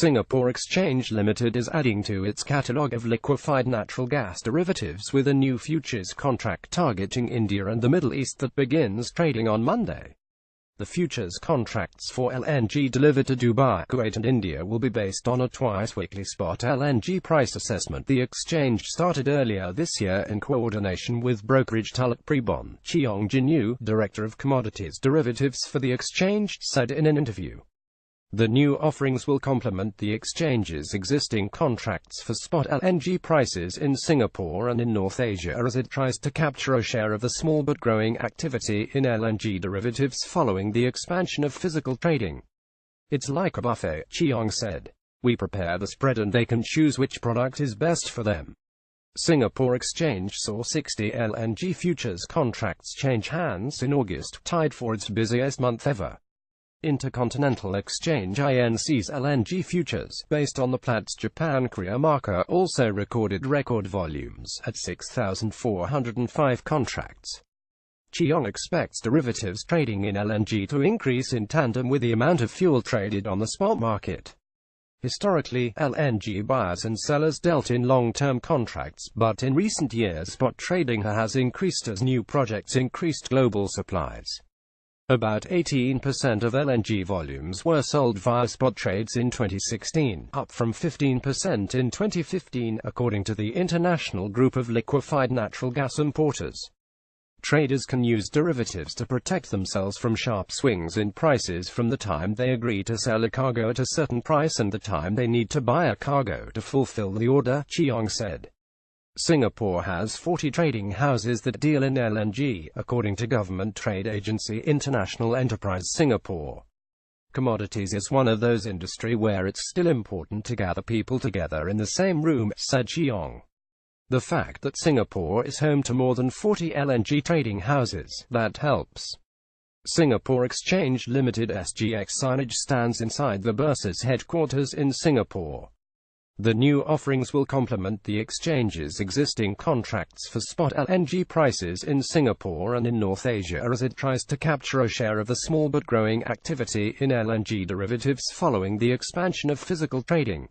Singapore Exchange Ltd is adding to its catalogue of liquefied natural gas derivatives with a new futures contract targeting India and the Middle East that begins trading on Monday. The futures contracts for LNG delivered to Dubai, Kuwait and India will be based on a twice-weekly spot LNG price assessment. The exchange started earlier this year in coordination with brokerage Tulloch Prebon. Cheong Jin, Director of Commodities Derivatives for the exchange, said in an interview. The new offerings will complement the exchange's existing contracts for spot LNG prices in Singapore and in North Asia as it tries to capture a share of the small but growing activity in LNG derivatives following the expansion of physical trading. It's like a buffet, Cheong said. We prepare the spread and they can choose which product is best for them. Singapore Exchange saw 60 LNG futures contracts change hands in August, tied for its busiest month ever. Intercontinental Exchange Inc's LNG futures, based on the Platts Japan-Korea marker, also recorded record volumes at 6,405 contracts. Cheong expects derivatives trading in LNG to increase in tandem with the amount of fuel traded on the spot market. Historically, LNG buyers and sellers dealt in long-term contracts, but in recent years spot trading has increased as new projects increased global supplies. About 18% of LNG volumes were sold via spot trades in 2016, up from 15% in 2015, according to the International Group of Liquefied Natural Gas Importers. Traders can use derivatives to protect themselves from sharp swings in prices from the time they agree to sell a cargo at a certain price and the time they need to buy a cargo to fulfill the order, Cheong said. Singapore has 40 trading houses that deal in LNG, according to government trade agency International Enterprise Singapore. Commodities is one of those industries where it's still important to gather people together in the same room, said Cheong. The fact that Singapore is home to more than 40 LNG trading houses, that helps. Singapore Exchange Ltd SGX signage stands inside the Bursa's headquarters in Singapore. The new offerings will complement the exchange's existing contracts for spot LNG prices in Singapore and in North Asia as it tries to capture a share of the small but growing activity in LNG derivatives following the expansion of physical trading.